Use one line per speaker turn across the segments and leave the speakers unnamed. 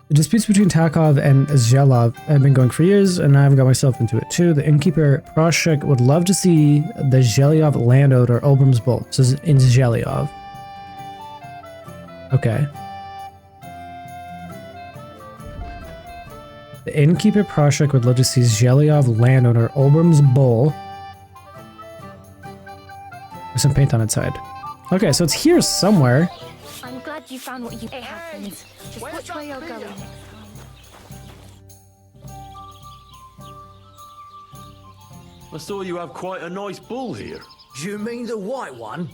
The disputes between Takov and Zhelov have been going for years, and I've got myself into it too. The innkeeper Proshek would love to see the Zhelyov landowner Obram's bull. This is in Zhelyov. Okay. The innkeeper Proshek would love to see Zhelyov landowner Obram's bull with some paint on its side. Okay, so it's here somewhere.
I'm glad you found what you... It happens. Just watch where you're going next time.
I saw you have quite a nice bull here.
Do you mean the white one?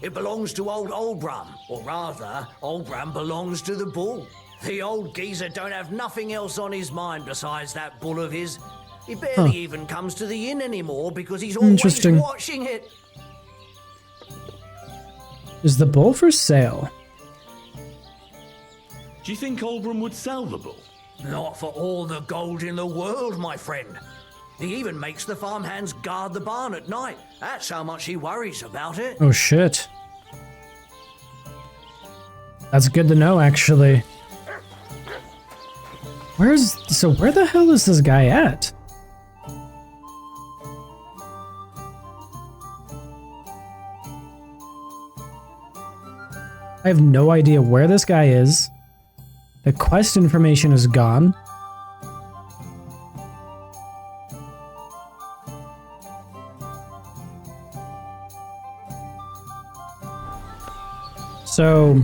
It belongs to old Olbram, or rather, Olbram belongs to the bull. The old geezer don't have nothing else on his mind besides that bull of his. He barely even comes to the inn anymore because he's always watching it.
Is the bull for sale?
Do you think Olbram would sell the bull?
Not for all the gold in the world, my friend. He even makes the farmhands guard the barn at night. That's how much he worries about it.
Oh shit. That's good to know, actually. Where the hell is this guy at? I have no idea where this guy is. The quest information is gone. So,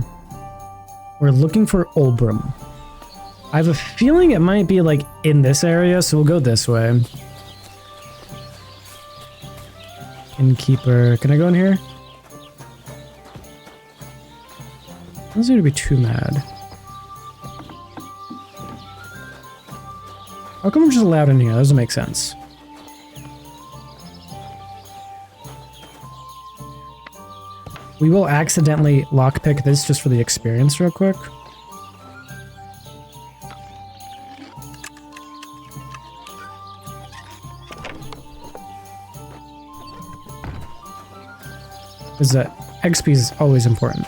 we're looking for Olbram. I have a feeling it might be like in this area, so we'll go this way. Innkeeper, can I go in here? Doesn't seem to be too mad. How come I'm just allowed in here? That doesn't make sense. We will accidentally lockpick this just for the experience real quick. Because XP is always important.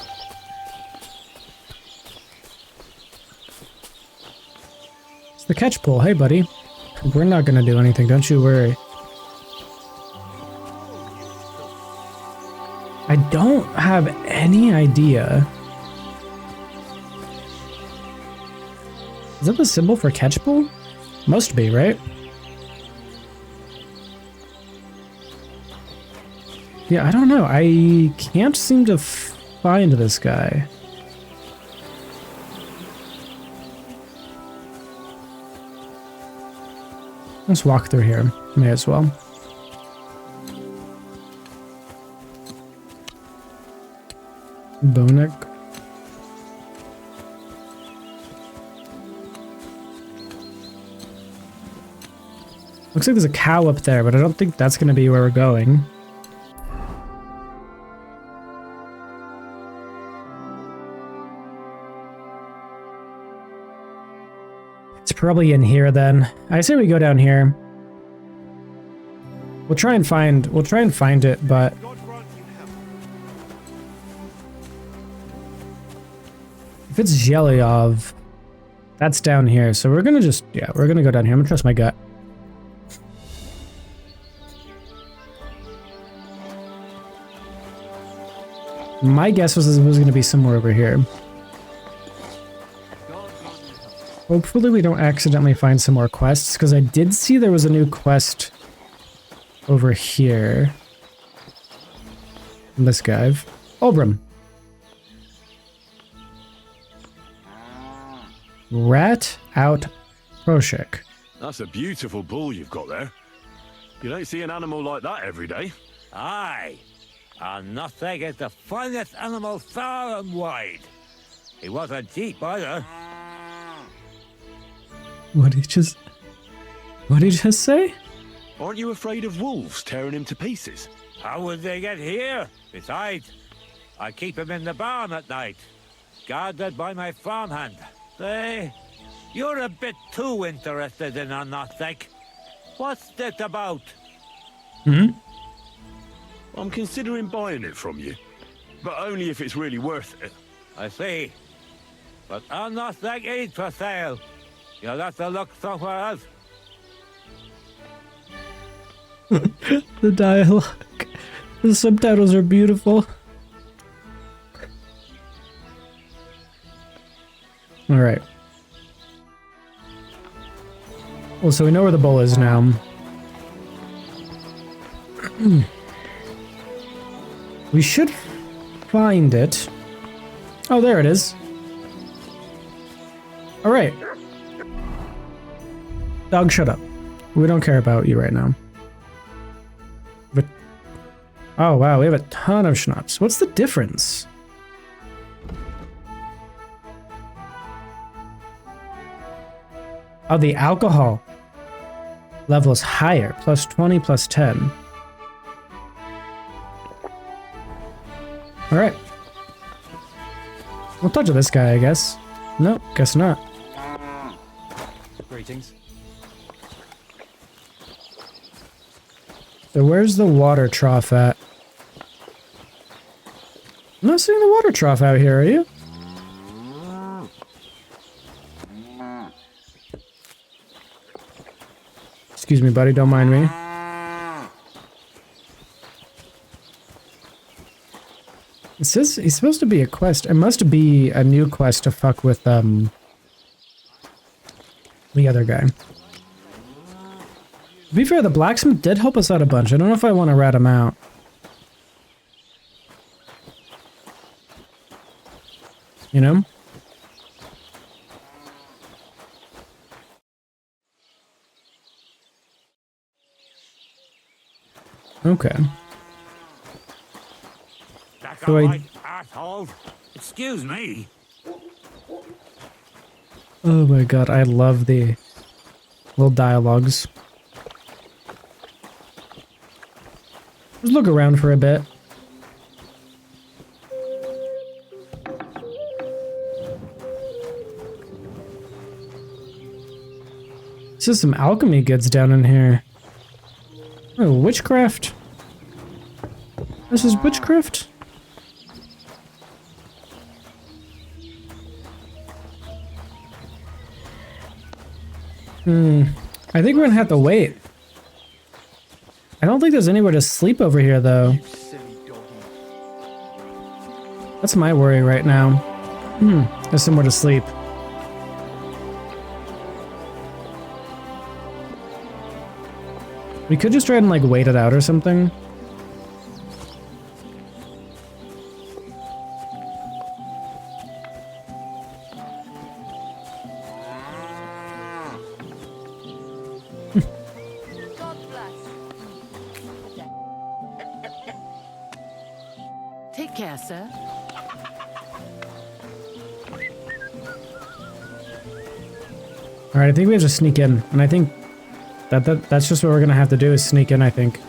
It's the catch pole. Hey, buddy. We're not going to do anything. Don't you worry. I don't have any idea. Is that the symbol for catch pole? Must be, right? Yeah, I don't know. I can't seem to find this guy. Let's walk through here. May as well. Bonek. Looks like there's a cow up there, but I don't think that's going to be where we're going. It's probably in here then. I say we go down here. We'll try and find it, but if it's Zhelyov, that's down here. So we're gonna we're gonna go down here. I'm gonna trust my gut. My guess was it was gonna be somewhere over here. Hopefully we don't accidentally find some more quests, because I did see there was a new quest over here. From this guy. Obram. Rat out Proshek.
That's a beautiful bull you've got there. You don't see an animal like that every day.
Aye, and nothing is the finest animal far and wide. He wasn't cheap either.
What did he just say?
Aren't you afraid of wolves tearing him to pieces?
How would they get here? Besides, I keep him in the barn at night, guarded by my farmhand. You're a bit too interested in a nothing. What's that about?
I'm considering buying it from you, but only if it's really worth it.
I see. but I'm not like eat for sale. You'll have to look somewhere else.
The dialogue. The subtitles are beautiful. Alright. Well, so we know where the bowl is now. We should find it. Oh, there it is. Alright. Dog, shut up. We don't care about you right now. But oh wow, we have a ton of schnapps. What's the difference? Oh, the alcohol level is higher. Plus 20, plus 10. Alright. We'll talk to this guy, I guess. No, guess not.
Greetings.
So where's the water trough at? I'm not seeing the water trough out here, are you? Excuse me, buddy, don't mind me. It says he's supposed to be a quest. It must be a new quest to fuck with, the other guy. To be fair, the blacksmith did help us out a bunch. I don't know if I want to rat him out. You know? Okay.
Back
So
on
I-
my asshole. Excuse me.
Oh my god, I love the little dialogues. Let's look around for a bit. This is some alchemy goods down in here. Oh, witchcraft. This is witchcraft? I think we're gonna have to wait. I don't think there's anywhere to sleep over here, though. That's my worry right now. There's somewhere to sleep. We could just try and, like, wait it out or something.
God bless. Take care, sir.
Alright, I think we have to sneak in, and I think that's just what we're gonna have to do is sneak in, I think.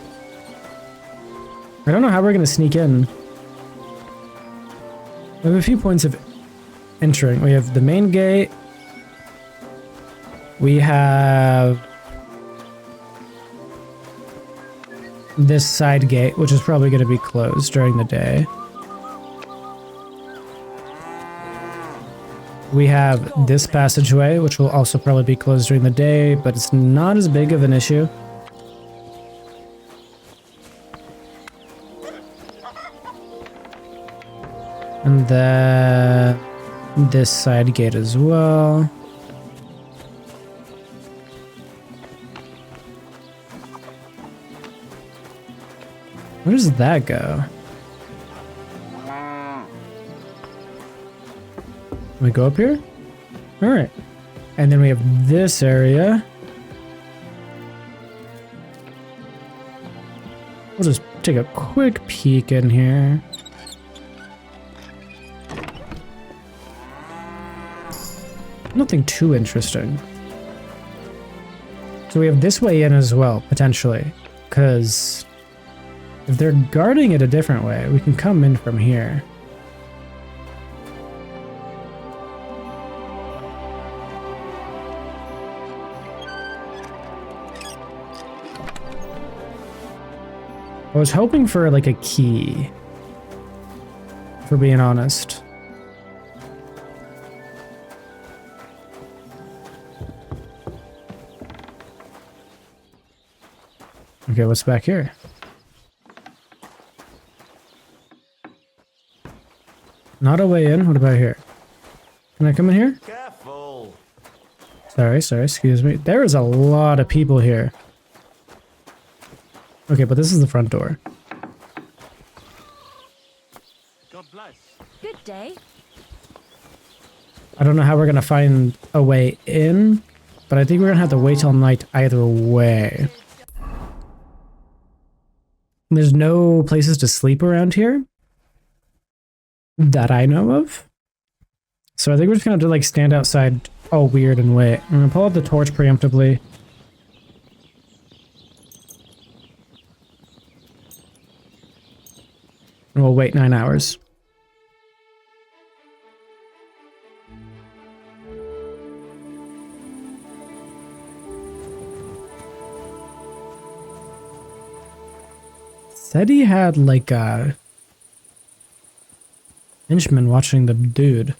I don't know how we're gonna sneak in. We have a few points of entering. We have the main gate. We have this side gate, which is probably gonna be closed during the day. We have this passageway, which will also probably be closed during the day, but it's not as big of an issue. And then this side gate as well. Where does that go? Can we go up here? Alright. And then we have this area. We'll just take a quick peek in here. Nothing too interesting. So we have this way in as well, potentially. Because if they're guarding it a different way, we can come in from here. I was hoping for like a key, for being honest. Okay, what's back here? Not a way in. What about here? Can I come in here?
Careful.
Sorry, excuse me. There is a lot of people here. Okay, but this is the front door.
God bless.
Good day.
I don't know how we're gonna find a way in, but I think we're gonna have to wait till night either way. There's no places to sleep around here that I know of. So I think we're just gonna have to like stand outside all weird and wait. I'm gonna pull out the torch preemptively. And we'll wait 9 hours. Said he had like a henchman watching the dude.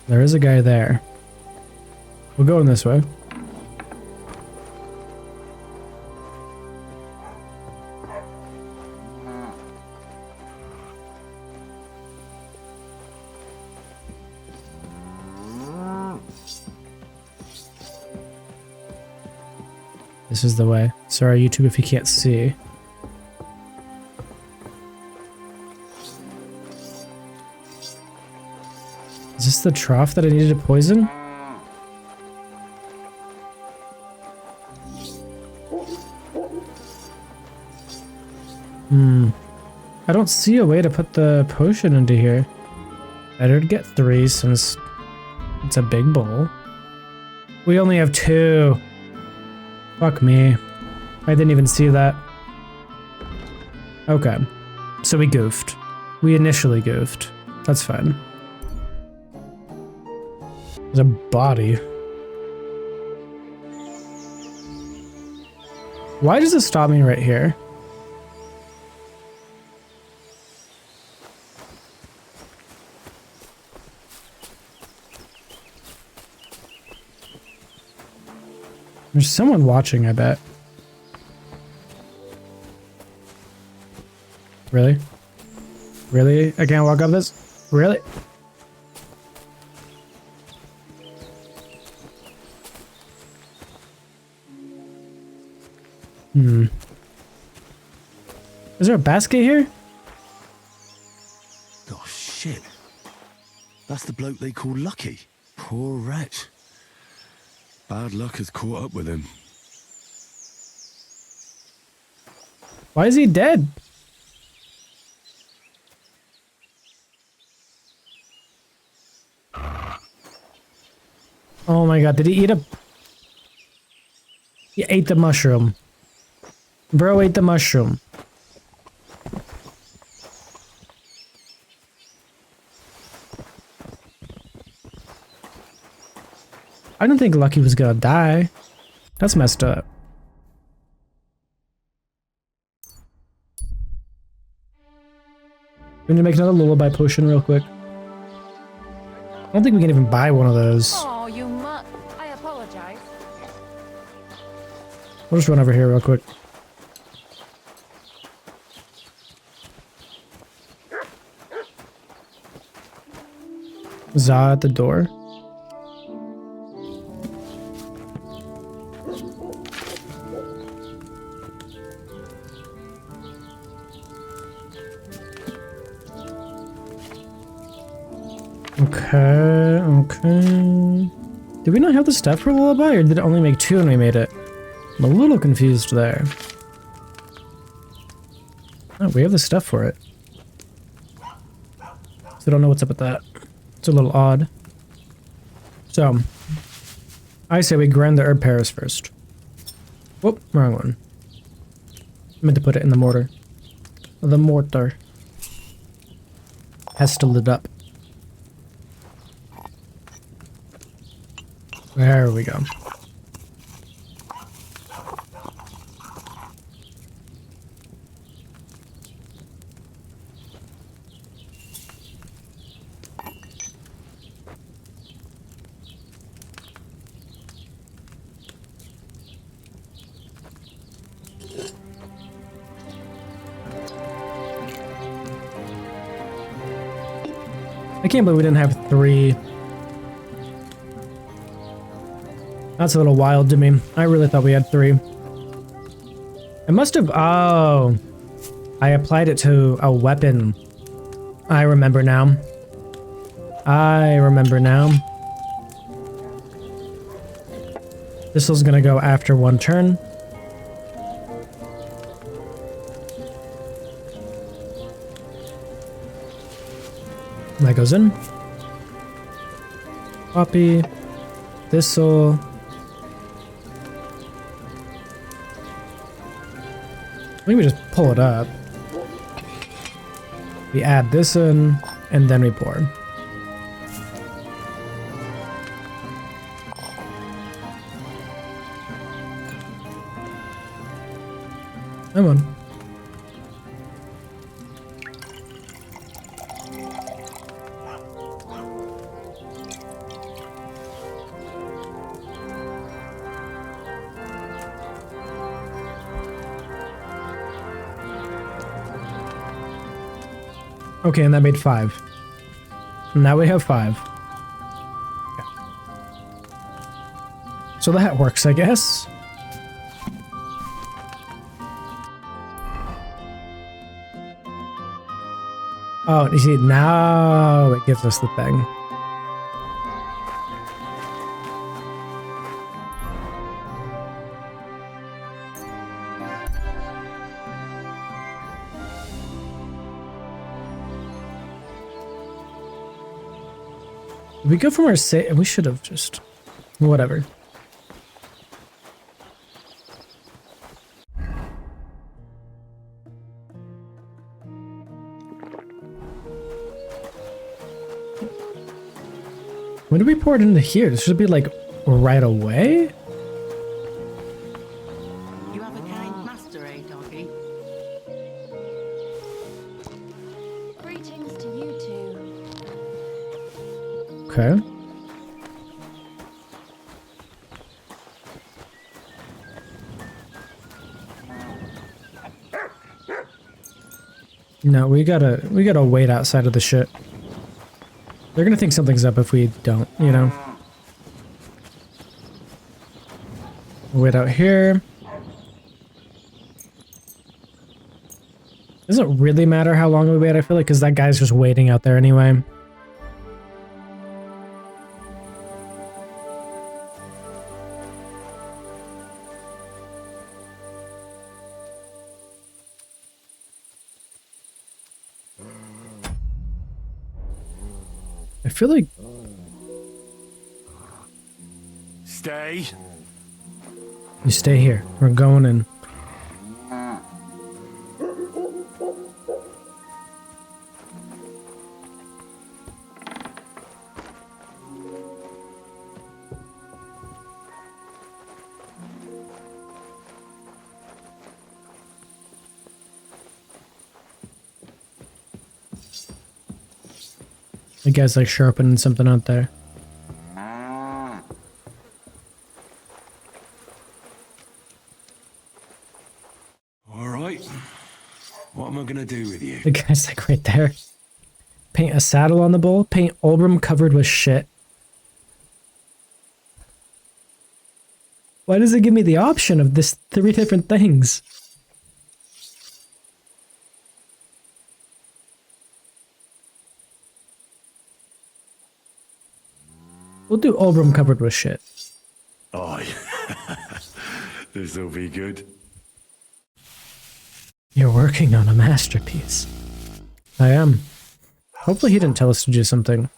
There is a guy there. We'll go in this way. This is the way. Sorry, YouTube, if you can't see. Is this the trough that I needed to poison? I don't see a way to put the potion into here. Better to get 3 since it's a big bowl. We only have 2. Fuck me. I didn't even see that. Okay. So we goofed. We initially goofed. That's fine. There's a body. Why does it stop me right here? There's someone watching, I bet. Really? Really? I can't walk up this? Really? Is there a basket here?
Oh, shit. That's the bloke they call Lucky. Poor wretch. Bad luck has caught up with him.
Why is he dead? Oh my god, did he eat a... He ate the mushroom. Bro ate the mushroom. I didn't think Lucky was gonna die. That's messed up. We need to make another lullaby potion real quick. I don't think we can even buy one of those.
Oh, you mutt. I apologize.
We'll just run over here real quick. Za at the door. Okay. Did we not have the stuff for lullaby, or did it only make 2 when we made it? I'm a little confused there. Oh, we have the stuff for it. So I don't know what's up with that. It's a little odd. So, I say we grind the herb Paris first. Whoop, wrong one. I meant to put it in the mortar. The mortar has to lit up. There we go. I can't believe we didn't have 3. That's a little wild to me. I really thought we had 3. It must have... Oh. I applied it to a weapon. I remember now. I remember now. This was gonna go after 1 turn. That goes in. Poppy. This'll... Maybe just pull it up. We add this in, and then we pour. Come on. Okay, and that made 5. Now we have 5. Okay. So that works, I guess. Oh, you see, now it gives us the thing. We go from our we should have just... Whatever. When do we pour it into here? This should be like right away?
You have a kind master, eh, doggy?
Greetings to you two.
Okay. No, we gotta wait outside of the shit. They're gonna think something's up if we don't, you know. Wait out here. Doesn't really matter how long we wait, I feel like, because that guy's just waiting out there anyway. I feel like...
Stay.
You stay here. We're going in. The guy's like sharpening something out there.
All right. What am I gonna do with you?
The guy's like right there. Paint a saddle on the bull. Paint Olbram covered with shit. Why does it give me the option of this 3 different things? We'll do Olbram covered with shit.
Oh, this'll be good.
You're working on a masterpiece. I am. Hopefully he didn't tell us to do something.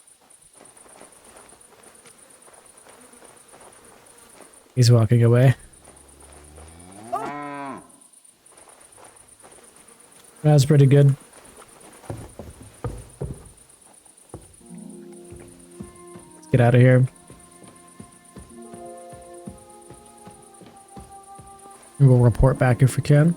He's walking away. That's pretty good. Let's get out of here. And we'll report back if we can.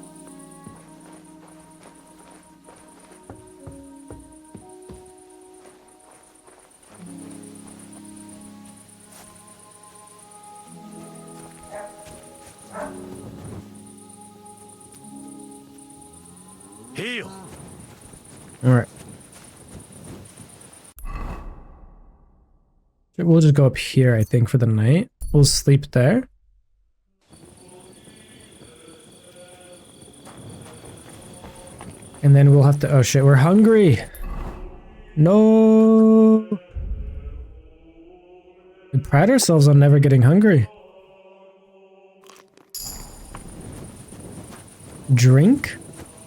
Heal.
All right. We'll just go up here, I think, for the night. We'll sleep there. And then we'll have to... Oh shit, we're hungry! No! We pride ourselves on never getting hungry. Drink?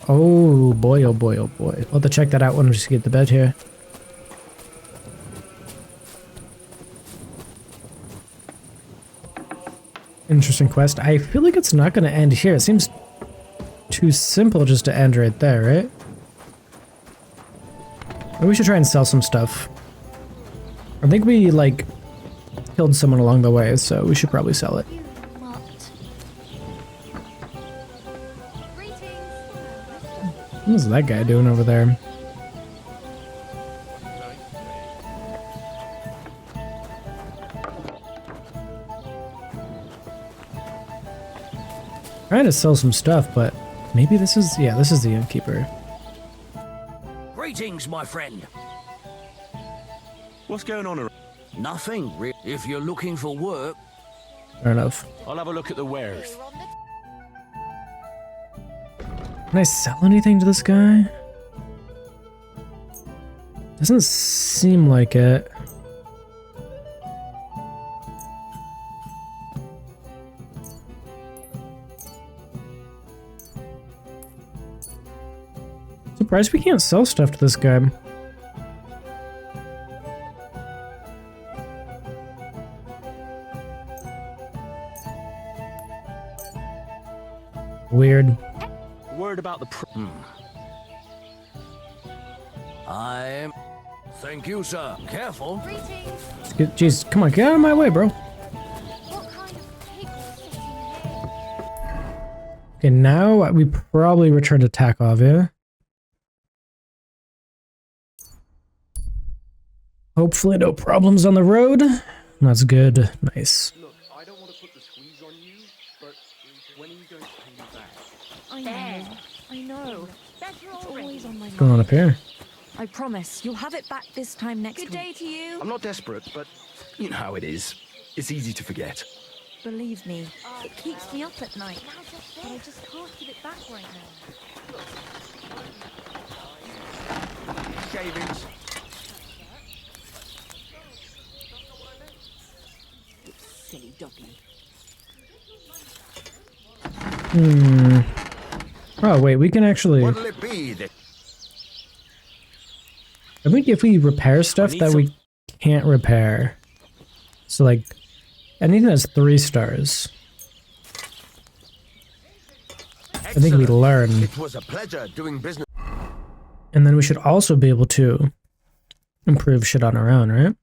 Oh boy, oh boy, oh boy. I'll have to check that out when we just get to bed here. Interesting quest. I feel like it's not going to end here. It seems too simple just to end right there, right? Maybe we should try and sell some stuff. I think we, like, killed someone along the way, so we should probably sell it. What is that guy doing over there? Trying to sell some stuff, but maybe this is, yeah, this is the innkeeper.
Greetings, my friend.
What's going on around?
Nothing. If you're looking for work,
Fair enough.
I'll have a look at the wares.
Can I sell anything to this guy? Doesn't seem like it. Surprised we can't sell stuff to this guy. Weird.
Word about the
Thank you, sir. Careful.
Jeez, come on, get out of my way, bro.
What kind of pig was sitting here?
Okay, now we probably return to Takov, yeah? Hopefully no problems on the road. That's good. Nice.
Look, I don't want to put the squeeze on you, but when are you going to pay me back?
I know. It's always on my
What's going on up here?
I promise, you'll have it back this time next
Good
week.
day to you.
I'm not desperate, but you know how it is. It's easy to forget.
Believe me, it keeps me up at night.
But I just can't give it back right now.
Shavings.
Silly doggy.
Oh, wait, we can actually...
What'll it be that...
I think if we repair stuff that we can't repair. So, like, anything that's 3 stars. I think we learn.
It was a pleasure doing business.
And then we should also be able to improve shit on our own, right?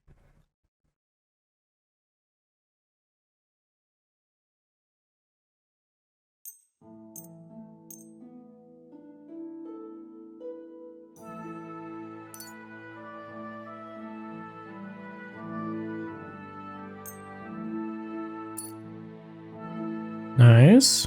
Nice.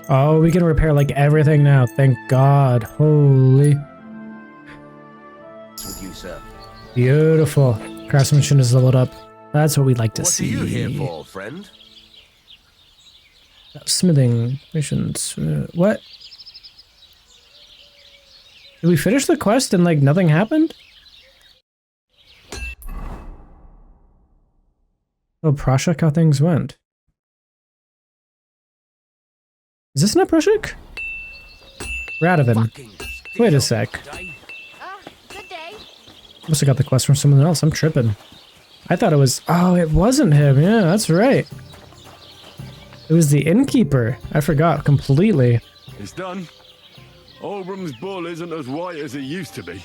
Oh, we can repair like everything now. Thank God. Holy.
With you, sir.
Beautiful. Craftsmanship is leveled up. That's what we'd like to
What
see.
are you here for, friend?
Smithing missions. What? Did we finish the quest and like nothing happened? Oh, Prashik, how things went. Is this not Prashik? Radovan. Wait a sec.
Good day.
Must have got the quest from someone else. I'm tripping. I thought it was... Oh, it wasn't him. Yeah, that's right. It was the innkeeper. I forgot completely.
It's done. Oldbram's bull isn't as white as it used to be.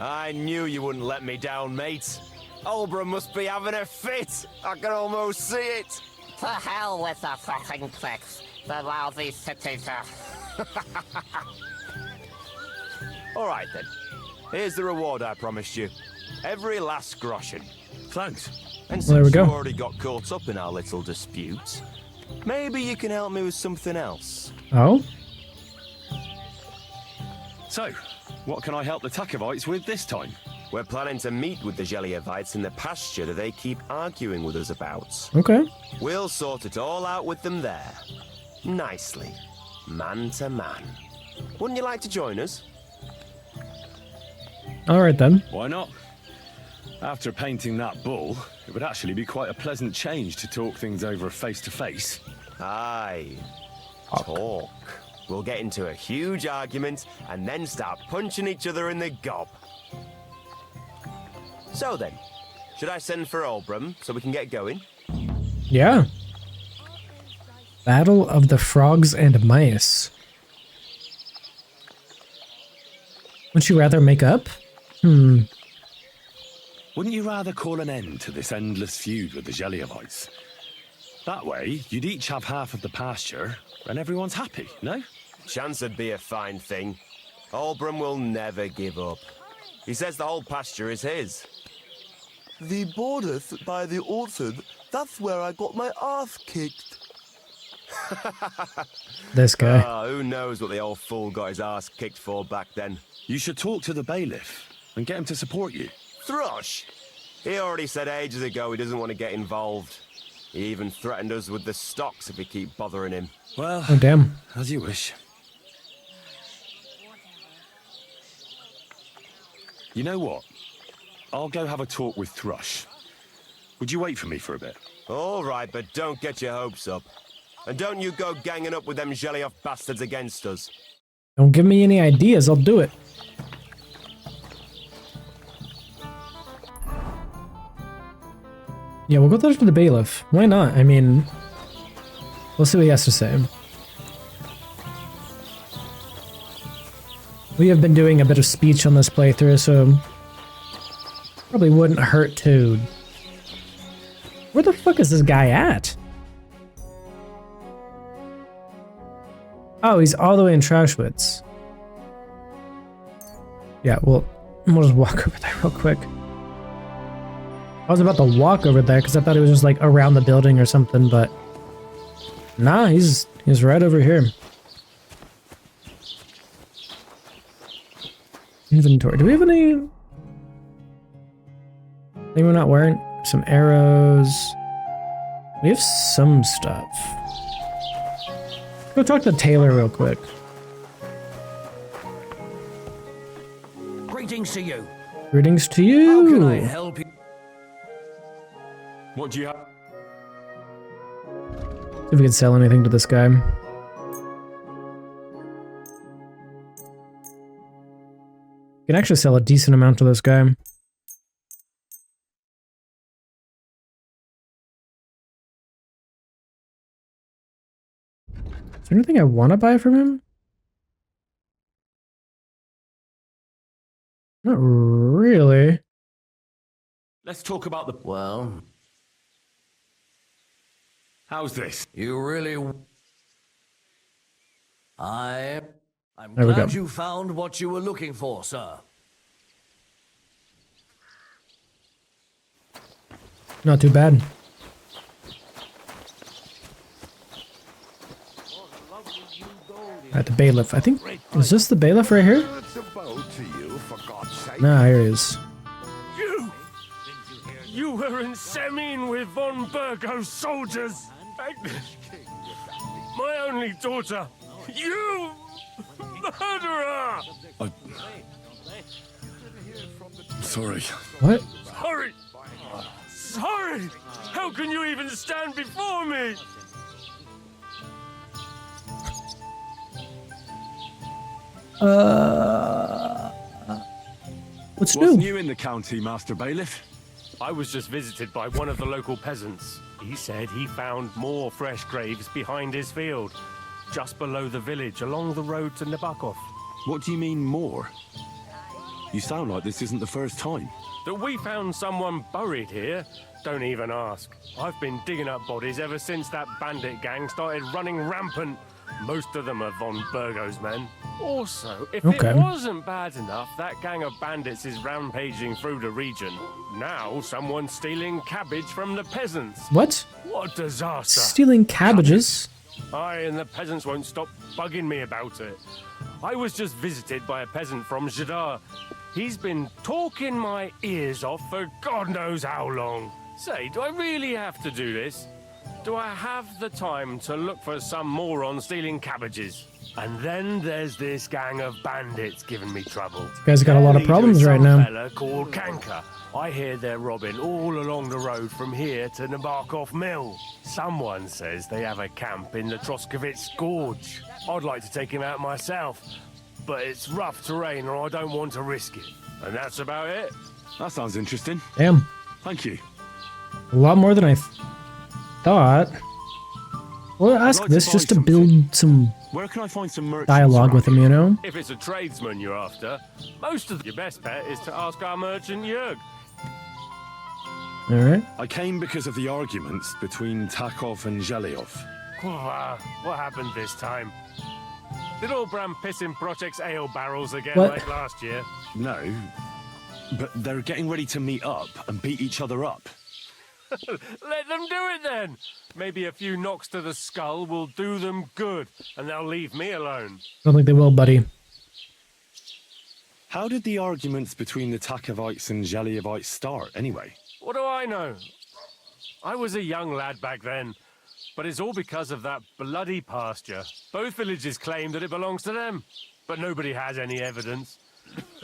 I knew you wouldn't let me down, mate. Oldbram must be having a fit. I can almost see it.
To hell with the fucking pricks. The lousy cities are...
All right, then. Here's the reward I promised you. Every last groschen.
Thanks.
And
Well, there we
since you
go.
already got caught up in our little dispute, maybe you can help me with something else.
Oh?
So, what can I help the Takovites with this time?
We're planning to meet with the Geliovites in the pasture that they keep arguing with us about.
Okay.
We'll sort it all out with them there. Nicely. Man to man. Wouldn't you like to join us?
Alright then.
Why not? After painting that bull, it would actually be quite a pleasant change to talk things over face to face.
Aye. Talk. We'll get into a huge argument and then start punching each other in the gob. So then, should I send for Olbram so we can get going?
Yeah. Battle of the Frogs and Mice. Would you rather make up?
Wouldn't you rather call an end to this endless feud with the Geliovites? That way, you'd each have half of the pasture, and everyone's happy, no?
Chance would be a fine thing. Olbram will never give up. He says the whole pasture is his.
The borders by the orchard, that's where I got my ass kicked.
This guy.
Who knows what the old fool got his ass kicked for back then.
You should talk to the bailiff and get him to support you.
Thrush! He already said ages ago he doesn't want to get involved. He even threatened us with the stocks if we keep bothering him.
Well,
Oh, damn.
as you wish. You know what? I'll go have a talk with Thrush. Would you wait for me for a bit?
All right, but don't get your hopes up. And don't you go ganging up with them Gelioff bastards against us.
Don't give me any ideas, I'll do it. Yeah, we'll go talk to the bailiff. Why not? I mean, we'll see what he has to say. We have been doing a bit of speech on this playthrough, so probably wouldn't hurt to... Where the fuck is this guy at? Oh, he's all the way in Trashwitz. Yeah, we'll just walk over there real quick. I was about to walk over there because I thought he was just like around the building or something, but nah, he's right over here. Inventory. Do we have any? Maybe we're not wearing some arrows. We have some stuff. Go talk to Taylor real quick.
Greetings to you.
Greetings to you.
How can I help you?
What do you have?
See if we can sell anything to this guy. Can actually sell a decent amount to this guy. Is there anything I want to buy from him? Not really.
Let's talk about the...
Well,
How's this?
you really... I'm
There we
glad
go.
you found what you were looking for, sir.
Not too bad. Alright, the bailiff. I think... Is this the bailiff right here? Nah, here he is.
You were in Semin with von Burgo's soldiers! My only daughter! You! Murderer!
Sorry.
What?
Sorry! Sorry! How can you even stand before me?
What's
What's
new?
new in the county, Master Bailiff?
I was just visited by one of the local peasants. He said he found more fresh graves behind his field, just below the village, along the road to Nabokov.
What do you mean, more? You sound like this isn't the first time.
That we found someone buried here? Don't even ask. I've been digging up bodies ever since that bandit gang started running rampant. Most of them are von Burgo's men. Also, if
Okay.
it wasn't bad enough, that gang of bandits is rampaging through the region. Now someone's stealing cabbage from the peasants.
What?
What disaster.
Stealing cabbages?
Aye, and the peasants won't stop bugging me about it. I was just visited by a peasant from Jadar. He's been talking my ears off for God knows how long. Say, do I really have to do this? Do I have the time to look for some moron stealing cabbages? And then there's this gang of bandits giving me trouble.
You guys got a lot of problems right now.
Fella called Kanka. I hear they're robbing all along the road from here to Nabarkov Mill. Someone says they have a camp in the Troskovitz Gorge. I'd like to take him out myself, but it's rough terrain and I don't want to risk it. And that's about it.
That sounds interesting.
Damn.
Thank you.
A lot more than I thought. Well, ask this just to build some
Where can I find some merchants
dialogue
around
with him, you know?
If it's a tradesman you're after, your best bet is to ask our merchant Jörg.
Alright.
I came because of the arguments between Takov and Zhelyov.
What happened this time? Did Old Bram piss in Project's ale barrels again
What?
like last year?
No, but they're getting ready to meet up and beat each other up.
Let them do it then! Maybe a few knocks to the skull will do them good, and they'll leave me alone.
Don't think they will, buddy.
How did the arguments between the Takovites and Zhelyevites start, anyway?
What do I know? I was a young lad back then, but it's all because of that bloody pasture. Both villages claim that it belongs to them, but nobody has any evidence.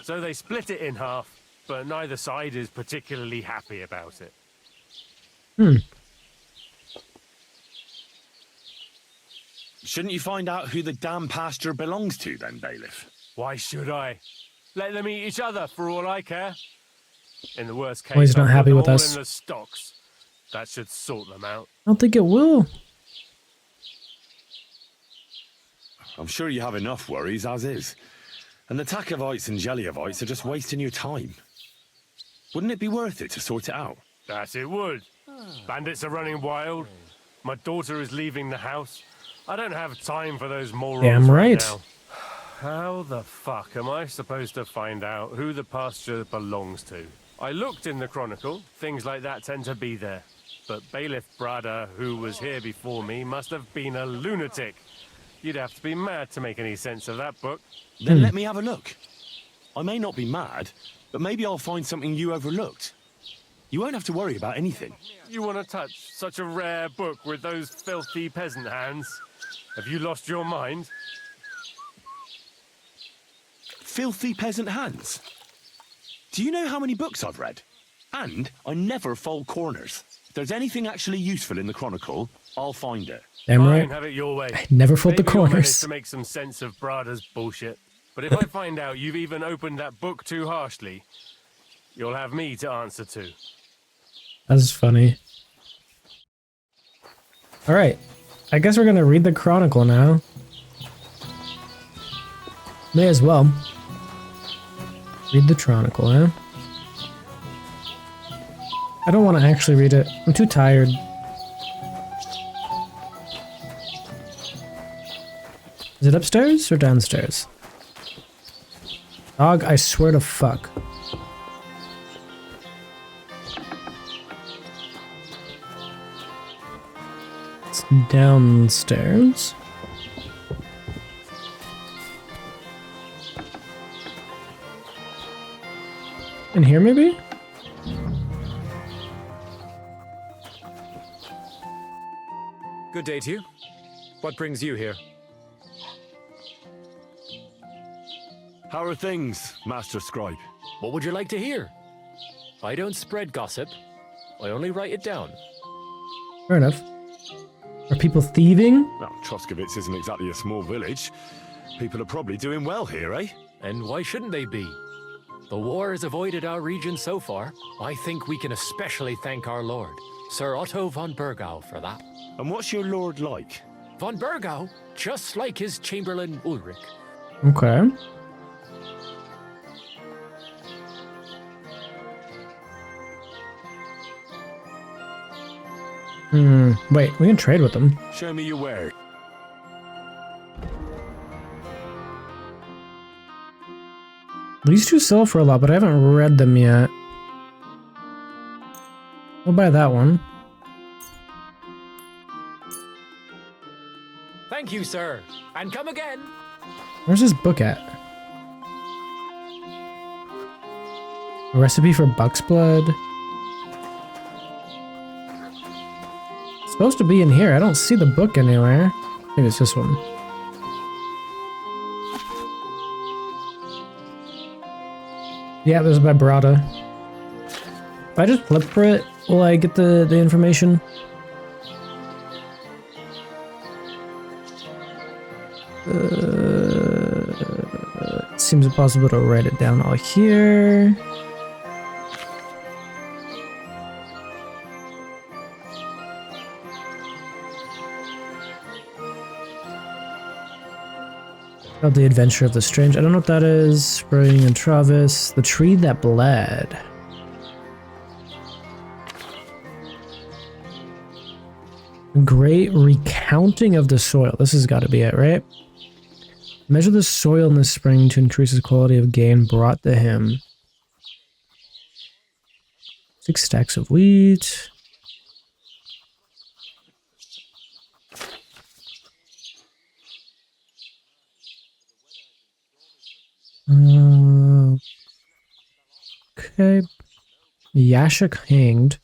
So they split it in half, but neither side is particularly happy about it.
Shouldn't you find out who the damn pasture belongs to then, Bailiff?
Why should I? Let them eat each other for all I care. In the worst case,
Well, he's not
I'll put
happy
them
with
all
us.
in the stocks. That should sort them out.
I don't think it will.
I'm sure you have enough worries as is. And the Takovites and Zhelyevites are just wasting your time. Wouldn't it be worth it to sort it out?
That it would. Bandits are running wild. My daughter is leaving the house. I don't have time for those morons
Damn right.
now. How the fuck am I supposed to find out who the pasture belongs to? I looked in the Chronicle. Things like that tend to be there. But Bailiff Brada, who was here before me, must have been a lunatic. You'd have to be mad to make any sense of that book.
Then let me have a look. I may not be mad, but maybe I'll find something you overlooked. You won't have to worry about anything.
You want to touch such a rare book with those filthy peasant hands? Have you lost your mind?
Filthy peasant hands. Do you know how many books I've read? And I never fold corners. If there's anything actually useful in the Chronicle, I'll find it.
Damn
Fine,
right.
have it your way.
I never fold the
Maybe you'll manage
corners.
to make some sense of Brada's bullshit. But if I find out you've even opened that book too harshly, you'll have me to answer to.
That's funny. Alright. I guess we're gonna read the Chronicle now. May as well. Read the Chronicle, eh? I don't want to actually read it. I'm too tired. Is it upstairs or downstairs? Dog, I swear to fuck. It's downstairs. In here, maybe?
Good day to you. What brings you here?
How are things, Master Scribe?
What would you like to hear? I don't spread gossip. I only write it down.
Fair enough. Are people thieving?
Well, Troskovitz isn't exactly a small village. People are probably doing well here, eh?
And why shouldn't they be? The war has avoided our region so far. I think we can especially thank our lord, Sir Otto von Burgau, for that.
And what's your lord like?
Von Burgau, just like his chamberlain Ulrich.
Okay. Wait, we can trade with them.
Show me your word.
These two sell for a lot, but I haven't read them yet. We'll buy that one.
Thank you, sir. And come again.
Where's this book at? A recipe for buck's blood. It's supposed to be in here. I don't see the book anywhere. Maybe it's this one. Yeah, this is by Barada. If I just flip for it, will I get the information? It seems impossible to write it down all here. About the adventure of the strange. I don't know what that is. Spraying and Travis. The tree that bled. Great recounting of the soil. This has got to be it, right? Measure the soil in the spring to increase the quality of gain brought to him. 6 stacks of wheat. Okay. Yashik hanged.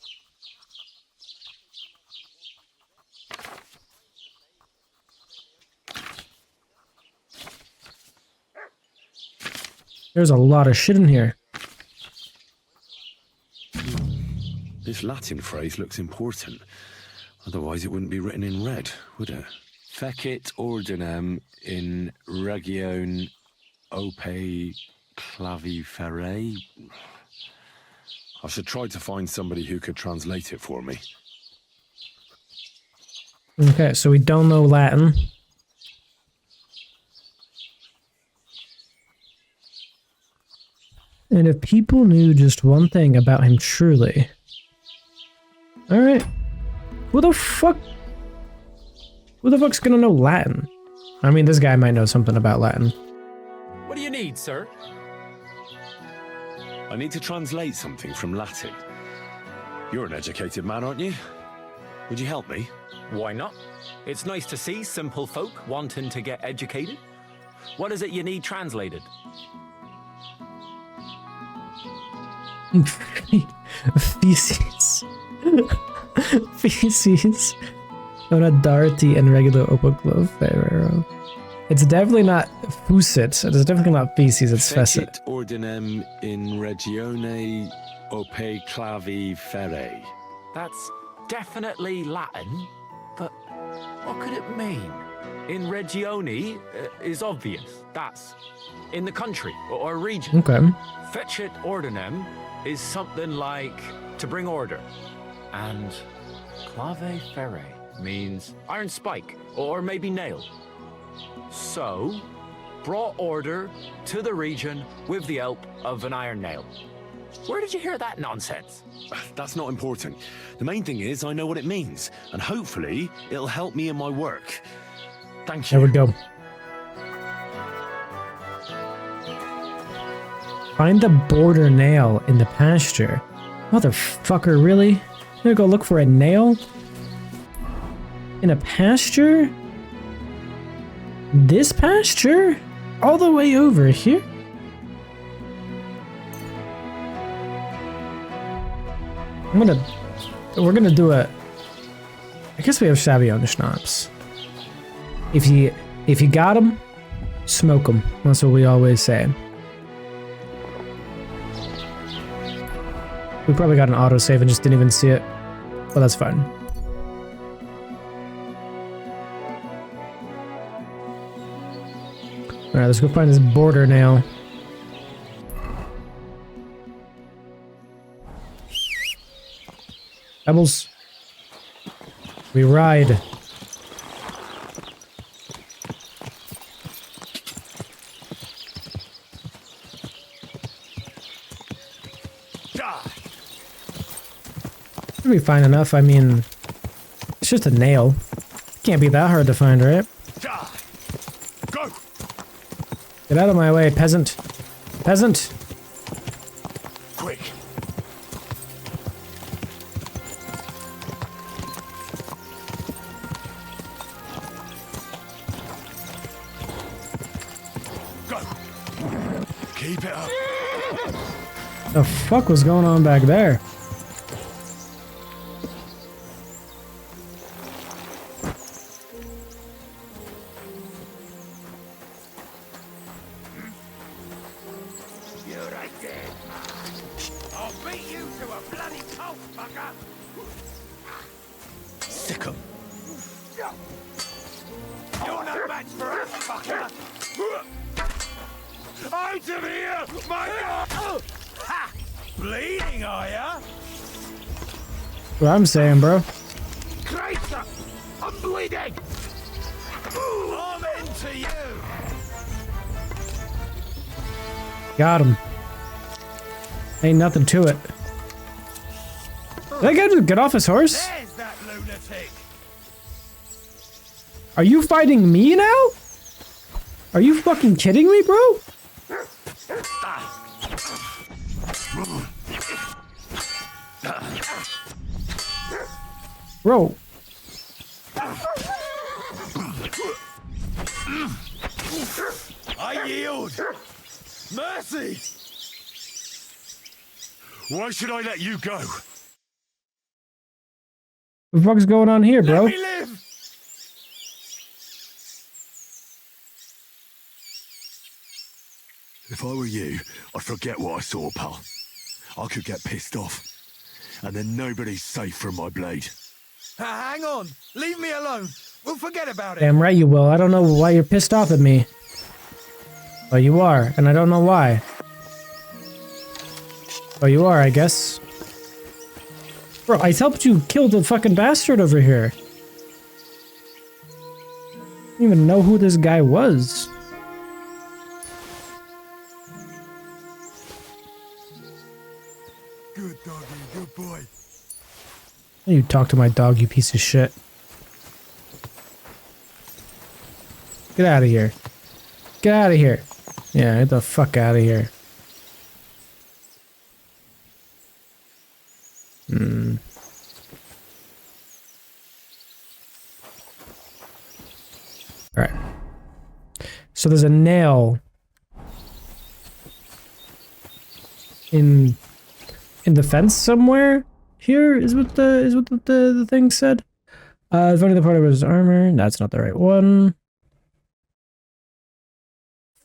There's a lot of shit in here.
This Latin phrase looks important. Otherwise it wouldn't be written in red, would it? Fecit ordinem in region ope claviferae. I should try to find somebody who could translate it for me.
Okay, so we don't know Latin. And if people knew just one thing about him truly... Alright. Who the fuck's gonna know Latin? I mean, this guy might know something about Latin.
What do you need, sir?
I need to translate something from Latin. You're an educated man, aren't you? Would you help me?
Why not? It's nice to see simple folk wanting to get educated. What is it you need translated?
Feces. Feces. On a darty and regular opoclo ferrero. It's definitely not fusit. It's definitely not feces, it's fecit.
Ordinem in regione ope clavi ferre.
That's definitely Latin, but what could it mean? In regione is obvious. That's in the country or region.
Okay.
Fecit ordinem is something like to bring order. And clave ferre means iron spike or maybe nail. So, brought order to the region with the help of an iron nail. Where did you hear that nonsense?
That's not important. The main thing is I know what it means, and hopefully it'll help me in my work. Thank you.
There we go. Find the border nail in the pasture. Motherfucker, really? I'm gonna go look for a nail? In a pasture? This pasture? All the way over here? We're gonna do a... I guess we have Savion schnapps. If you got them, smoke them. That's what we always say. We probably got an autosave and just didn't even see it. But that's fine. Alright, let's go find this border nail. Pebbles. We ride. Should be fine enough. I mean, it's just a nail. Can't be that hard to find, right?
Go!
Get out of my way, peasant. Peasant.
Quick. Go. Keep it up.
The fuck was going on back there?
Sick 'em.
You're no match for us, fucker! Out of here, my God! Ha! Bleeding, are ya?
What I'm saying, bro.
Christ, I'm bleeding! I'm into you!
Got him. Ain't nothing to it. Did that guy just get off his horse?
There's that lunatic!
Are you fighting me now? Are you fucking kidding me, bro? Bro.
I yield. Mercy. Why should I let you go?
What the fuck's going on here, bro?
Let me live. If I were you, I'd forget what I saw, pal. I could get pissed off, and then nobody's safe from my blade.
Hang on! Leave me alone! We'll forget about it!
Damn right you will. I don't know why you're pissed off at me. But you are, and I don't know why. But you are, I guess. Bro, I helped you kill the fucking bastard over here. I didn't even know who this guy was.
Good doggy, good boy.
You talk to my dog, you piece of shit. Get out of here. Get out of here. Yeah, get the fuck out of here. Alright. So there's a nail in the fence somewhere. Here is what the thing said. Finding the part of his armor. That's not the right one.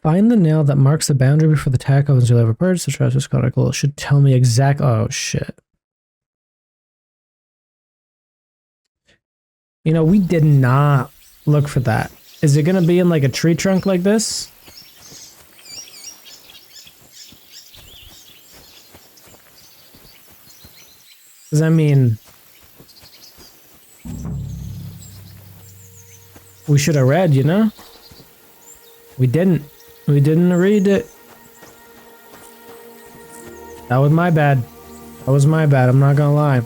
Find the nail that marks the boundary before the tack opens your lever parts. The Travis Chronicle should tell me exact. Oh shit. You know, we did not look for that. Is it gonna be in like a tree trunk like this? Does that mean we should have read, you know? We didn't. We didn't read it. That was my bad. That was my bad, I'm not gonna lie.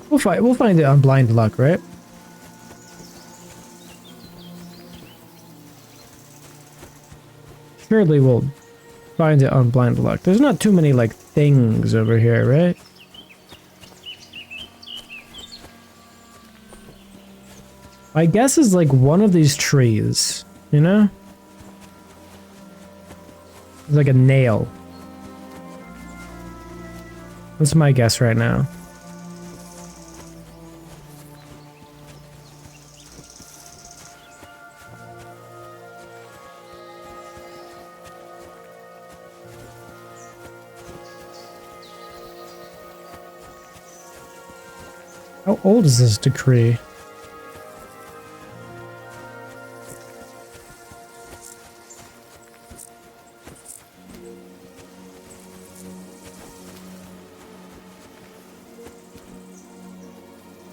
We'll find it on blind luck, right? Surely we'll find it on blind luck. There's not too many like things over here, right? My guess is like one of these trees, you know? It's like a nail. That's my guess right now. How old is this decree?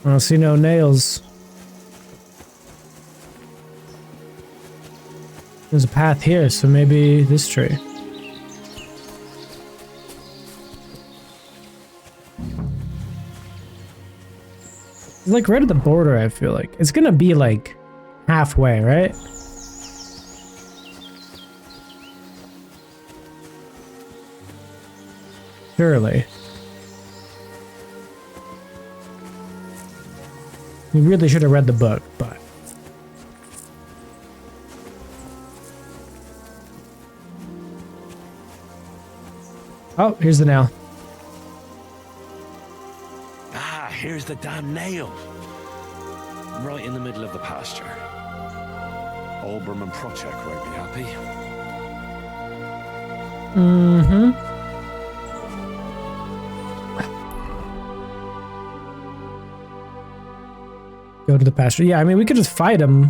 I don't see no nails. There's a path here, so maybe this tree. It's like right at the border, I feel like. It's gonna be like halfway, right? Surely. We really should have read the book, but... Oh, here's the nail.
Ah, here's the damn nail. Right in the middle of the pasture. Olbram and Project won't be happy.
Mm-hmm. Go to the pasture. Yeah, I mean, we could just fight him.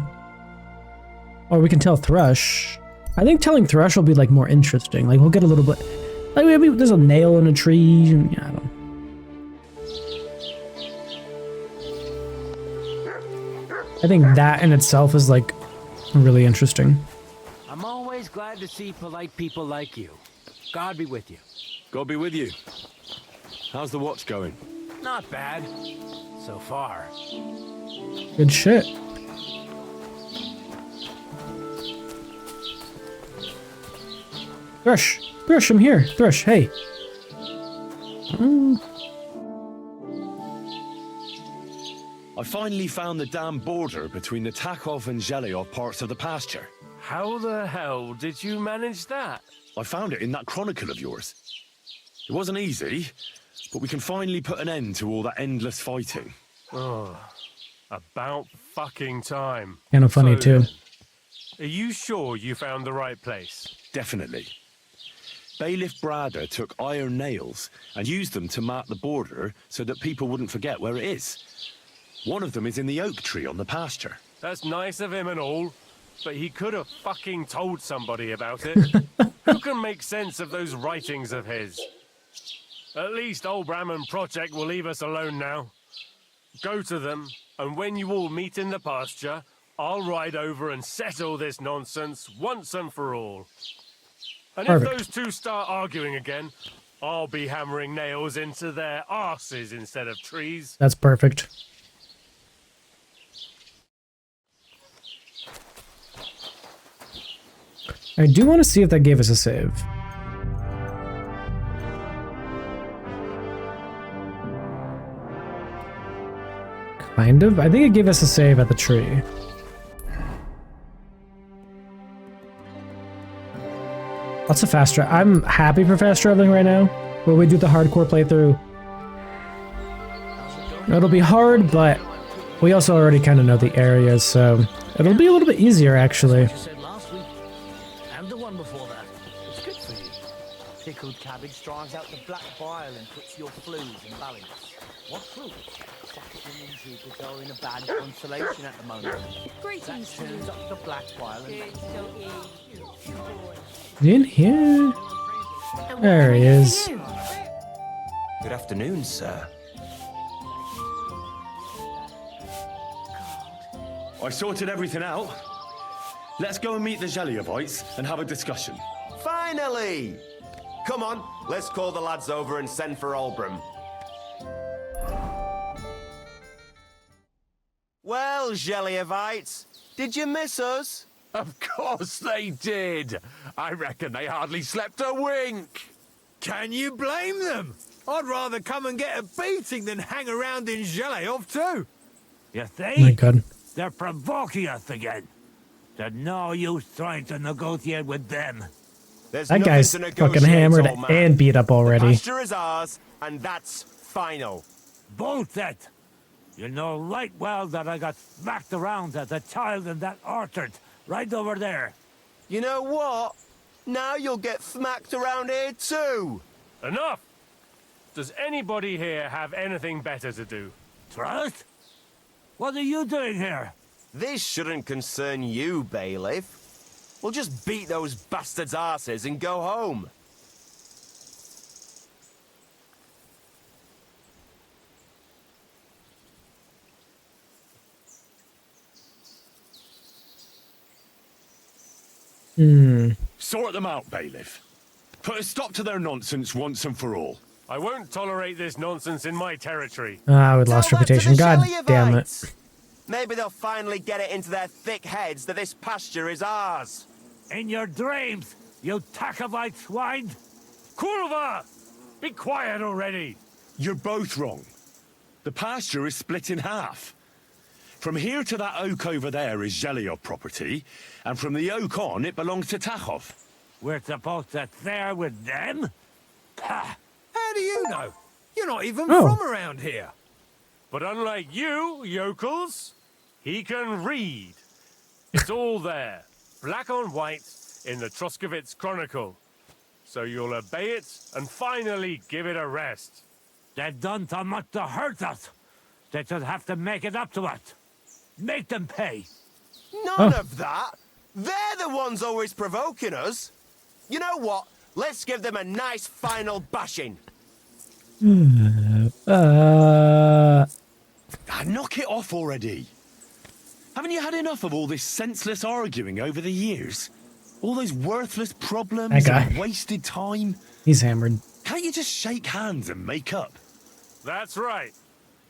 Or we can tell Thrush. I think telling Thrush will be, like, more interesting. Like, we'll get a little bit... Like, maybe there's a nail in a tree. And, yeah, I don't know. I think that in itself is, like, really interesting.
I'm always glad to see polite people like you. God be with you.
God be with you. How's the watch going?
Not bad. So far.
Good shit. Thrush! Thrush, I'm here! Thrush, hey!
I finally found the damn border between the Takov and Zhelyov parts of the pasture.
How the hell did you manage that?
I found it in that chronicle of yours. It wasn't easy, but we can finally put an end to all that endless fighting.
Oh, about fucking time.
Kind of funny, too.
Are you sure you found the right place?
Definitely. Bailiff Brada took iron nails and used them to mark the border so that people wouldn't forget where it is. One of them is in the oak tree on the pasture.
That's nice of him and all, but he could have fucking told somebody about it. Who can make sense of those writings of his? At least Olbram and Project will leave us alone now. Go to them, and when you all meet in the pasture, I'll ride over and settle this nonsense once and for all. And
Perfect.
if those two start arguing again, I'll be hammering nails into their arses instead of trees.
That's perfect. I do want to see if that gave us a save. Kind of. I think it gave us a save at the tree. Lots of fast travel. I'm happy for fast traveling right now. Will we do the hardcore playthrough? It'll be hard, but we also already kind of know the areas, so it'll be a little bit easier, actually.
Pickled cabbage drives out the black bile and puts your flus in balance. What fruit? Saxon and Jupiter are in a bad constellation at the moment.
Greetings
That turns up the black bile and...
Is he in here? There he is.
Good afternoon, sir.
I sorted everything out. Let's go and meet the Zhelyovites and have a discussion.
Finally! Come on, let's call the lads over and send for Olbram. Well, Zhelyovites, did you miss us?
Of course they did. I reckon they hardly slept a wink. Can you blame them? I'd rather come and get a beating than hang around in Zhelyov too. You think?
Oh my god.
They're provoking us again. There's no use trying to negotiate with them.
There's
That
nothing
guy's
to
fucking
negotiate,
hammered
old man.
and beat up already.
The pasture is ours, and that's final.
Bullshit! You know right well that I got smacked around as a child in that orchard, right over there.
You know what? Now you'll get smacked around here too.
Enough! Does anybody here have anything better to do?
Trust? What are you doing here?
This shouldn't concern you, bailiff. We'll just beat those bastards' arses and go home.
Sort them out, bailiff. Put a stop to their nonsense once and for all.
I won't tolerate this nonsense in my territory.
Ah, we lost reputation. God damn it.
Maybe they'll finally get it into their thick heads that this pasture is ours.
In your dreams, you Takovite swine!
Kurva! Be quiet already!
You're both wrong. The pasture is split in half. From here to that oak over there is Zhelyov property, and from the oak on, it belongs to Takhov.
We're supposed to share with them? Ha!
How do you know? You're not even
Oh.
from around here.
But unlike you, yokels, he can read. It's all there, black on white, in the Troskovitz Chronicle. So you'll obey it and finally give it a rest.
They've done so much to hurt us. They should have to make it up to us. Make them pay.
None of that. They're the ones always provoking us. You know what? Let's give them a nice final bashing.
Knock it off already. Haven't you had enough of all this senseless arguing over the years? All those worthless problems
That guy.
and wasted time?
He's hammered.
Can't you just shake hands and make up?
That's right.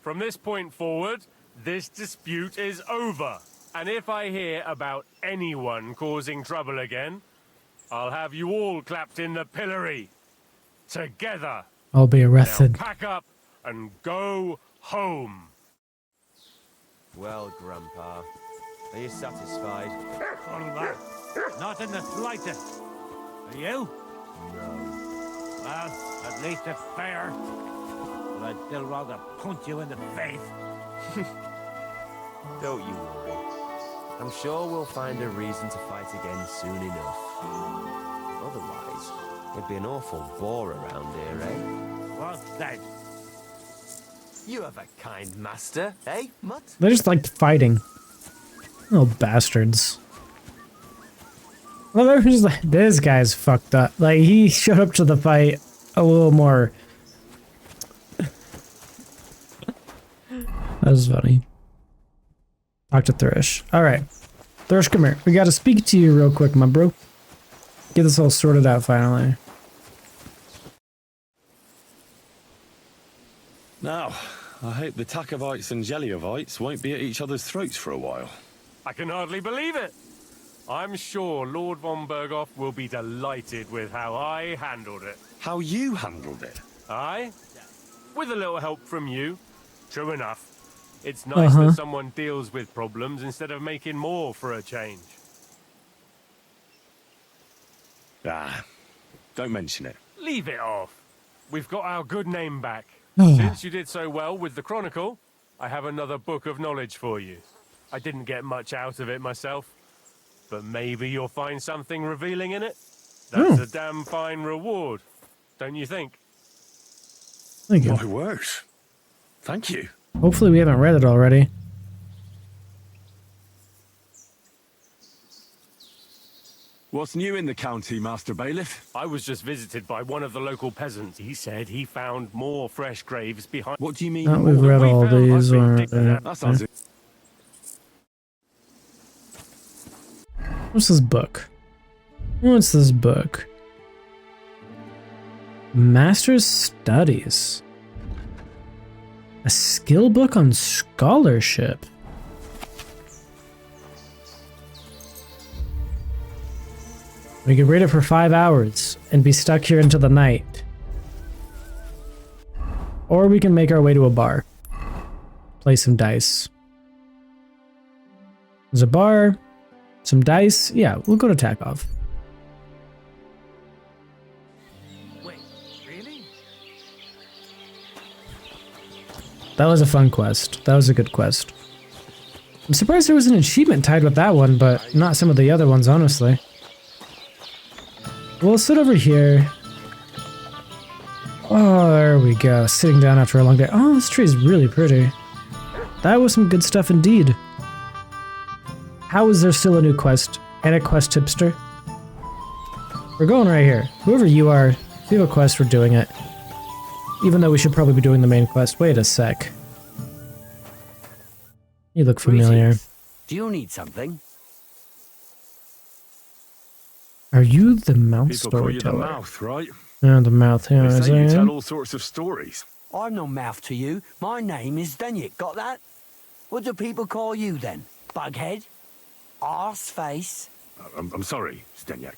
From this point forward, this dispute is over. And if I hear about anyone causing trouble again, I'll have you all clapped in the pillory. Together.
I'll be
Now
arrested.
pack up and go home.
Well, Grandpa, are you satisfied?
Not in the slightest. Are you?
No.
Well, at least it's fair. But I'd still rather punch you in the face.
Don't you worry. I'm sure we'll find a reason to fight again soon enough. Otherwise, it'd be an awful bore around here, eh?
Well said.
You have a kind master, eh, Mutt?
They just liked fighting. Little bastards. Well, they're just like, this guy's fucked up. Like, he showed up to the fight a little more. That was funny. Talk to Thresh. Alright. Thresh, come here. We gotta speak to you real quick, my bro. Get this all sorted out finally.
Now, I hope the Takovites and Zhelyovites won't be at each other's throats for a while.
I can hardly believe it. I'm sure Lord von Berghoff will be delighted with how I handled it.
How you handled it?
Aye? With a little help from you. True enough. It's nice that someone deals with problems instead of making more for a change.
Ah, don't mention it.
Leave it off. We've got our good name back.
Oh.
Since you did so well with the Chronicle, I have another book of knowledge for you. I didn't get much out of it myself, but maybe you'll find something revealing in it. That's a damn fine reward, don't you think?
Thank you.
My word. Thank you.
Hopefully we haven't read it already.
What's new in the county, Master Bailiff?
I was just visited by one of the local peasants. He said he found more fresh graves behind...
What do you mean?
We've read all these already.
That sounds...
What's this book? What's this book? Master's Studies. A skill book on scholarship. We can read it for 5 hours and be stuck here until the night. Or we can make our way to a bar. Play some dice. There's a bar, some dice. Yeah, we'll go to Takov.
Wait, really?
That was a fun quest. That was a good quest. I'm surprised there was an achievement tied with that one, but not some of the other ones, honestly. We'll sit over here. Oh, there we go. Sitting down after a long day. Oh, this tree is really pretty. That was some good stuff indeed. How is there still a new quest? And a quest tipster? We're going right here. Whoever you are, if you have a quest, we're doing it. Even though we should probably be doing the main quest. Wait a sec. You look familiar.
Do you need something?
Are you the mouth
People call you the
storyteller?
mouth, right?
Yeah, the mouth. Yeah,
They
is
say you
that
tell
it?
all sorts of stories.
I've no mouth to you. My name is Denyek. Got that? What do people call you then? Bughead? Arse face?
I'm sorry, Stenyak.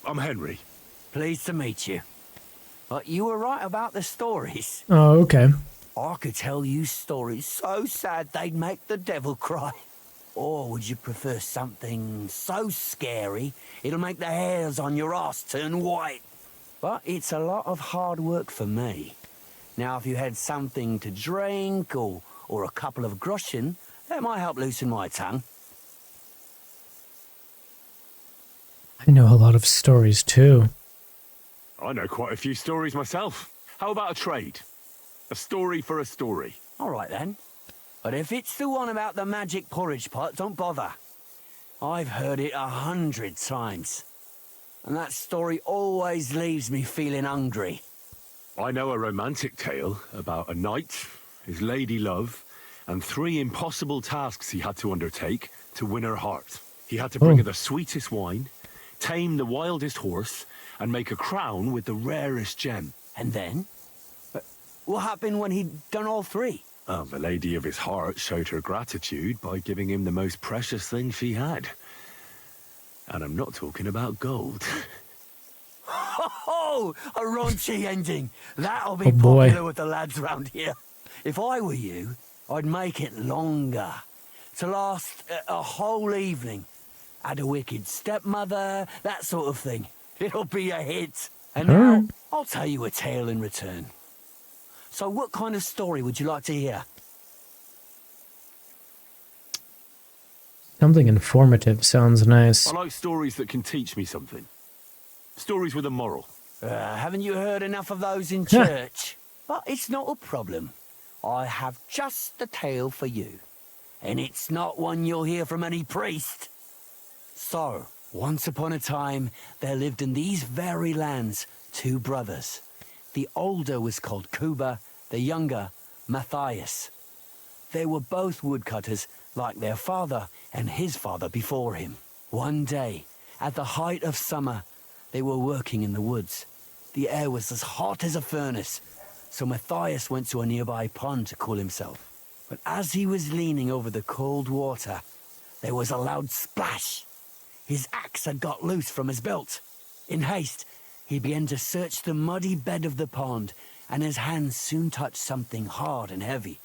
I'm Henry.
Pleased to meet you. But you were right about the stories.
Oh, okay.
I could tell you stories so sad they'd make the devil cry. Or would you prefer something so scary it'll make the hairs on your ass turn white? But it's a lot of hard work for me. Now, if you had something to drink or a couple of groschen, that might help loosen my tongue.
I know a lot of stories too.
I know quite a few stories myself. How about a trade? A story for a story.
All right, then. But if it's the one about the magic porridge pot, don't bother. I've heard it 100 times. And that story always leaves me feeling hungry.
I know a romantic tale about a knight, his lady love, and 3 impossible tasks he had to undertake to win her heart. He had to bring her the sweetest wine, tame the wildest horse, and make a crown with the rarest gem.
And then? What happened when he'd done all 3?
Well, the lady of his heart showed her gratitude by giving him the most precious thing she had. And I'm not talking about gold.
Oh, a raunchy ending. That'll be
boy.
popular with the lads round here. If I were you, I'd make it longer. To last a whole evening. Add a wicked stepmother, that sort of thing. It'll be a hit. And now, I'll tell you a tale in return. So what kind of story would you like to hear?
Something informative sounds nice.
I like stories that can teach me something. Stories with a moral.
Haven't you heard enough of those in church? But it's not a problem. I have just the tale for you. And it's not one you'll hear from any priest. So, once upon a time, there lived in these very lands 2 brothers. The older was called Kuba, the younger, Matthias. They were both woodcutters, like their father and his father before him. One day, at the height of summer, they were working in the woods. The air was as hot as a furnace, so Matthias went to a nearby pond to cool himself. But as he was leaning over the cold water, there was a loud splash. His axe had got loose from his belt. In haste, he began to search the muddy bed of the pond, and his hands soon touched something hard and heavy.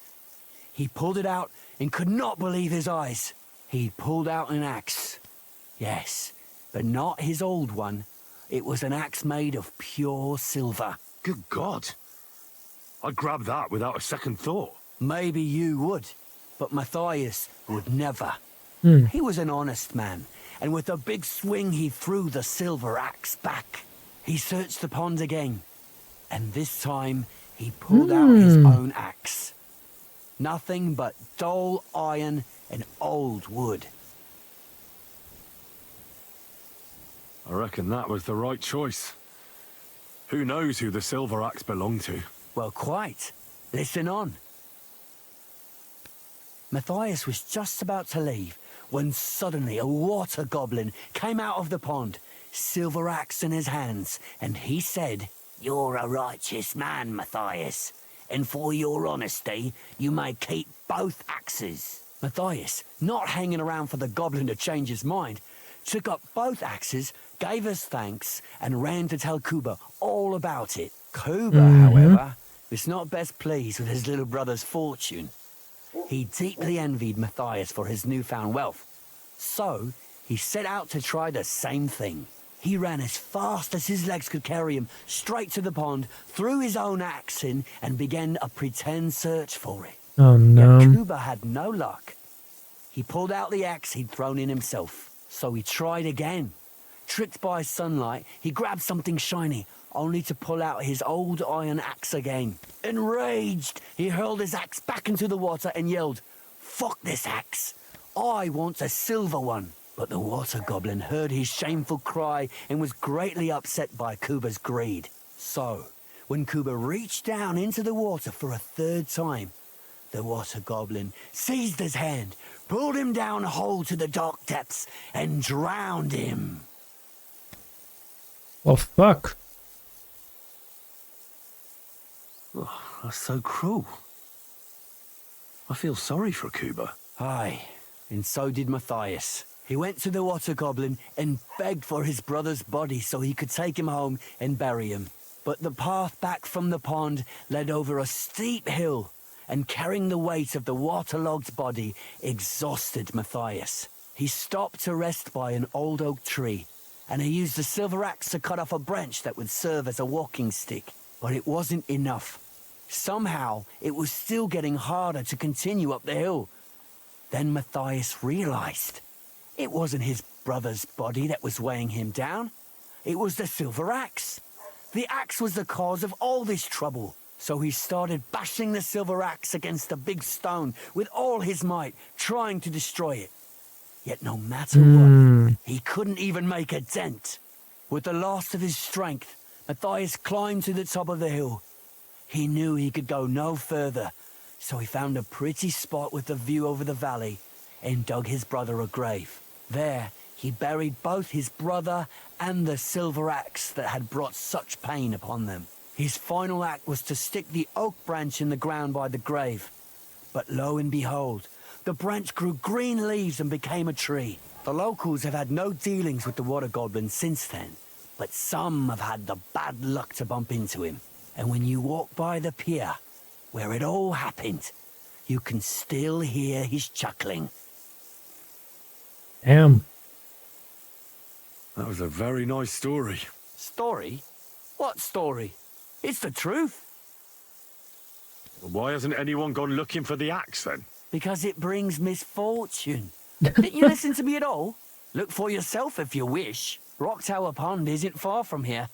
He pulled it out and could not believe his eyes. He pulled out an axe. Yes, but not his old one. It was an axe made of pure silver.
Good God. I'd grab that without a second thought.
Maybe you would, but Matthias would never. He was an honest man, and with a big swing he threw the silver axe back. He searched the pond again, and this time he pulled out his own axe. Nothing but dull iron and old wood.
I reckon that was the right choice. Who knows who the silver axe belonged to?
Well, quite. Listen on. Matthias was just about to leave when suddenly a water goblin came out of the pond, silver axe in his hands, and he said, "You're a righteous man, Matthias, and for your honesty, you may keep both axes." Matthias, not hanging around for the goblin to change his mind, took up both axes, gave us thanks, and ran to tell Kuba all about it. Kuba, however, was not best pleased with his little brother's fortune. He deeply envied Matthias for his newfound wealth. So, he set out to try the same thing. He ran as fast as his legs could carry him straight to the pond, threw his own axe in, and began a pretend search for it.
Oh no.
Yet Kuba had no luck. He pulled out the axe he'd thrown in himself. So he tried again. Tricked by sunlight, he grabbed something shiny, only to pull out his old iron axe again. Enraged, he hurled his axe back into the water and yelled, "Fuck this axe! I want a silver one!" But the water goblin heard his shameful cry and was greatly upset by Kuba's greed. So, when Kuba reached down into the water for a 3rd time, the water goblin seized his hand, pulled him down a hole to the dark depths, and drowned him.
Well, fuck.
Oh, that's so cruel. I feel sorry for Kuba.
Aye, and so did Matthias. He went to the water goblin and begged for his brother's body so he could take him home and bury him. But the path back from the pond led over a steep hill, and carrying the weight of the waterlogged body exhausted Matthias. He stopped to rest by an old oak tree, and he used the silver axe to cut off a branch that would serve as a walking stick. But it wasn't enough. Somehow, it was still getting harder to continue up the hill. Then Matthias realized it wasn't his brother's body that was weighing him down. It was the silver axe. The axe was the cause of all this trouble. So he started bashing the silver axe against the big stone with all his might, trying to destroy it. Yet no matter what, he couldn't even make a dent. With the last of his strength, Matthias climbed to the top of the hill. He knew he could go no further, so he found a pretty spot with a view over the valley and dug his brother a grave. There, he buried both his brother and the silver axe that had brought such pain upon them. His final act was to stick the oak branch in the ground by the grave. But lo and behold, the branch grew green leaves and became a tree. The locals have had no dealings with the water goblin since then, but some have had the bad luck to bump into him. And when you walk by the pier, where it all happened, you can still hear his chuckling.
Damn.
That was a very nice story.
Story? What story? It's the truth.
Well, why hasn't anyone gone looking for the axe then?
Because it brings misfortune. Didn't you listen to me at all? Look for yourself if you wish. Rock Tower Pond isn't far from here.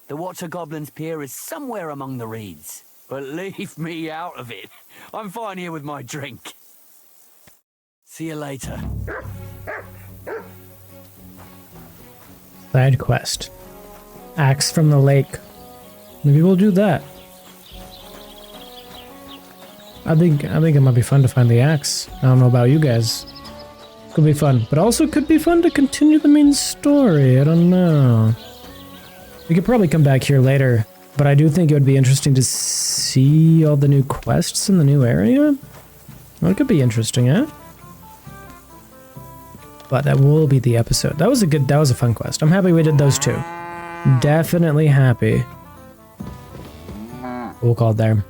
The Water Goblin's Pier is somewhere among the reeds. But leave me out of it. I'm fine here with my drink. See you later.
Side quest. Axe from the lake. Maybe we'll do that. I think it might be fun to find the axe. I don't know about you guys. Could be fun, but also could be fun to continue the main story. I don't know. We could probably come back here later, but I do think it would be interesting to see all the new quests in the new area. Well, it could be interesting, eh? But that will be the episode. That was a fun quest. I'm happy we did those two. Definitely happy. We'll call it there.